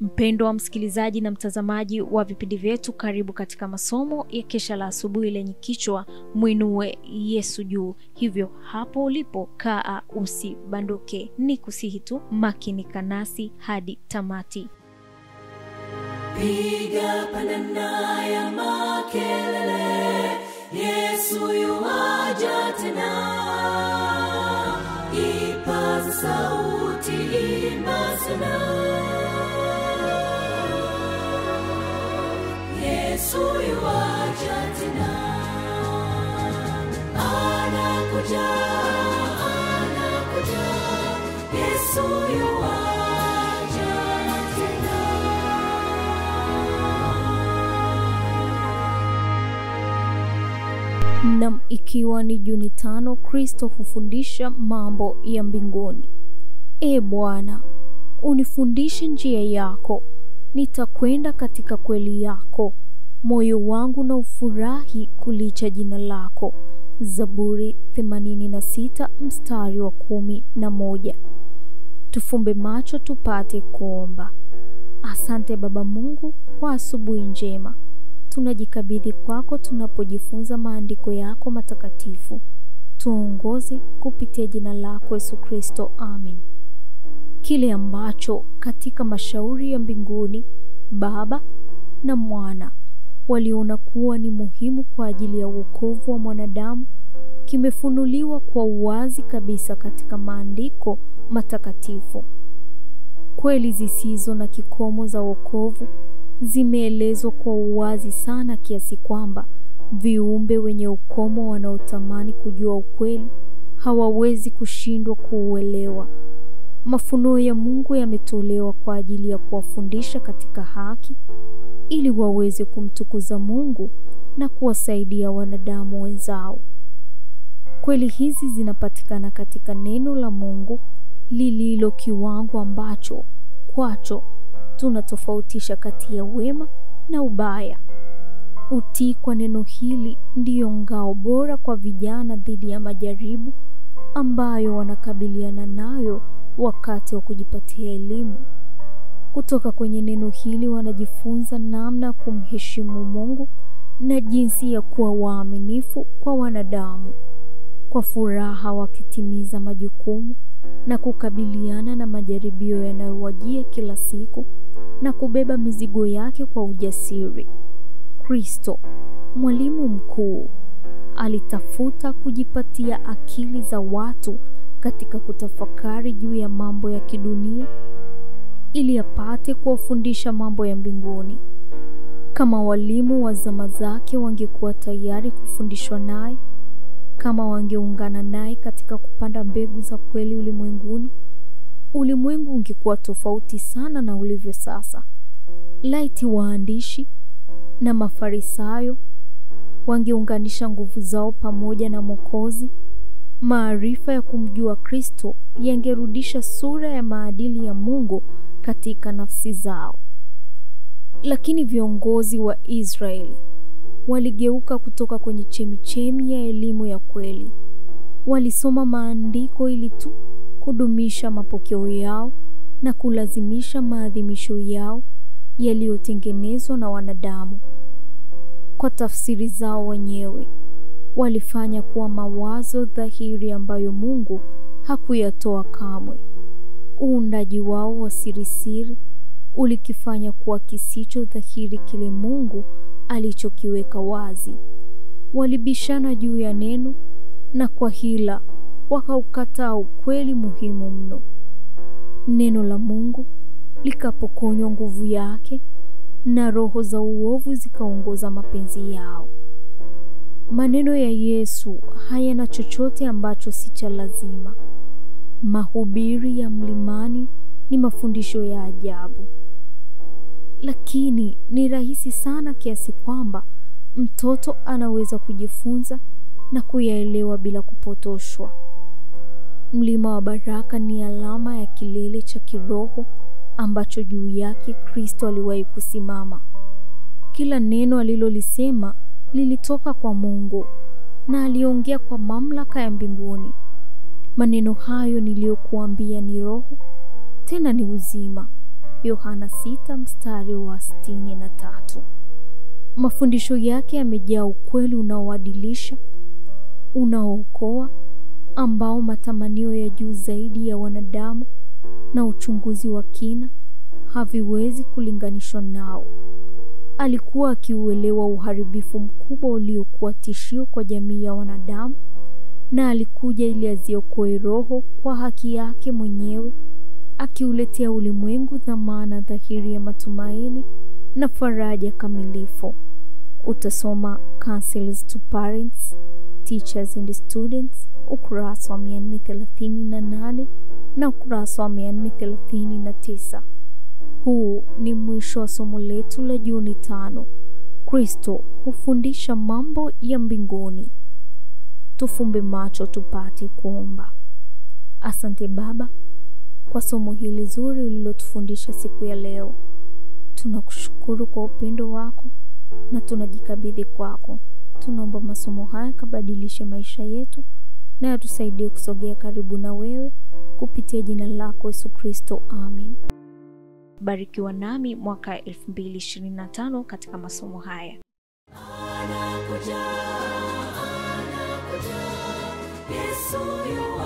Mpendwa wa msikilizaji na mtazamaji wa vipindi vyetu, karibu katika masomo ya kesha la asubuhi lenye kichwa Muinue Yesu juu. Hivyo hapo ulipo, kaa usibanduke, ni kusihi tu makinika nasi hadi tamati. Piga panana ya makelele, Yesu yuaja tena. Ipaza sauti, imba sana. Yesu yuaja tena. Anakuja, anakuja. Yesu yuaja tena. Na ikiwa ni Juni 5, Kristo hufundisha mambo ya mbinguni. Bwana, unifundishe njia yako, nitakwenda katika kweli yako. Moyo wangu na ufurahi kulicha jina lako. Zaburi 86 mstari wa 11. Tufumbe macho tupate kuomba. Asante Baba Mungu kwa asubuhi njema. Tunajikabidhi kwako tunapojifunza maandiko yako matakatifu. Tuongoze kupitia jina lako Yesu Kristo. Amen. Kile ambacho katika mashauri ya mbinguni Baba na Mwana waliona kuwa ni muhimu kwa ajili ya wokovu wa mwanadamu kimefunuliwa kwa uwazi kabisa katika maandiko matakatifu. Kweli zisizo na kikomo za wokovu zimeelezwa kwa uwazi sana kiasi kwamba viumbe wenye ukomo wanaotamani kujua ukweli hawawezi kushindwa kuuelewa. Mafunuo ya Mungu yametolewa kwa ajili ya kuwafundisha katika haki ili waweze kumtukuza Mungu na kuwasaidia wanadamu wenzao. Kweli hizi zinapatikana katika neno la Mungu lililo kiwango ambacho kwacho tunatofautisha kati ya wema na ubaya. Utii kwa neno hili ndiyo ngao bora kwa vijana dhidi ya majaribu ambayo wanakabiliana nayo wakati wa kujipatia elimu. Kutoka kwenye neno hili wanajifunza namna kumheshimu Mungu na jinsi ya kuwa waaminifu kwa wanadamu. Kwa furaha wakitimiza majukumu na kukabiliana na majaribio yanayowajia kila siku na kubeba mizigo yake kwa ujasiri. Kristo, mwalimu mkuu, alitafuta kujipatia akili za watu katika kutafakari juu ya mambo ya kidunia ili apate kuwafundisha mambo ya mbinguni. Kama walimu wa zama zake wangekuwa tayari kufundishwa naye, kama wangeungana naye katika kupanda mbegu za kweli ulimwenguni, ulimwengu ungekuwa tofauti sana na ulivyo sasa. Laiti waandishi na Mafarisayo wangeunganisha nguvu zao pamoja na Mwokozi, maarifa ya kumjua Kristo yangerudisha sura ya maadili ya Mungu katika nafsi zao. Lakini viongozi wa Israeli waligeuka kutoka kwenye chemichemi ya elimu ya kweli. Walisoma maandiko ili tu kudumisha mapokeo yao na kulazimisha maadhimisho yao yaliyotengenezwa na wanadamu. Kwa tafsiri zao wenyewe walifanya kuwa mawazo dhahiri ambayo Mungu hakuyatoa kamwe. Uundaji wao wa siri ulikifanya kuwa kisicho dhahiri kile Mungu alichokiweka wazi. Walibishana juu ya neno na kwa hila wakaukataa ukweli muhimu mno. Neno la Mungu likapokonywa nguvu yake na roho za uovu zikaongoza mapenzi yao. Maneno ya Yesu hayana chochote ambacho si cha lazima. Mahubiri ya mlimani ni mafundisho ya ajabu. Lakini ni rahisi sana kiasi kwamba mtoto anaweza kujifunza na kuyaelewa bila kupotoshwa. Mlima wa Baraka ni alama ya kilele cha kiroho ambacho juu yake Kristo aliwahi kusimama. Kila neno alilolisema lilitoka kwa Mungu na aliongea kwa mamlaka ya mbinguni. Maneno hayo niliyokuambia ni roho, tena ni uzima. Yohana 6 mstari wa 63. Mafundisho yake yamejaa ukweli unaoadilisha, unaookoa, ambao matamanio ya juu zaidi ya wanadamu na uchunguzi wa kina haviwezi kulinganishwa nao. Alikuwa akiuelewa uharibifu mkubwa uliokuwa tishio kwa jamii ya wanadamu, na alikuja ili aziokoe roho kwa haki yake mwenyewe, akiuletea ulimwengu dhamana dhahiri ya matumaini na faraja kamilifu. Utasoma Counsels to Parents, Teachers and Students, ukurasa wa 438 na ukurasa wa 439. Huu ni mwisho wa somo letu la Juni 5. Kristo hufundisha mambo ya mbinguni. Tufumbe macho tupate kuomba. Asante Baba kwa somo hili zuri ulilotufundisha siku ya leo. Tunakushukuru kwa upendo wako na tunajikabidhi kwako. Tunaomba masomo haya kabadilishe maisha yetu na yatusaidie kusogea karibu na wewe kupitia jina lako Yesu Kristo. Amen. Barikiwa nami mwaka 2025 katika masomo haya. Anakuja, Yesu yu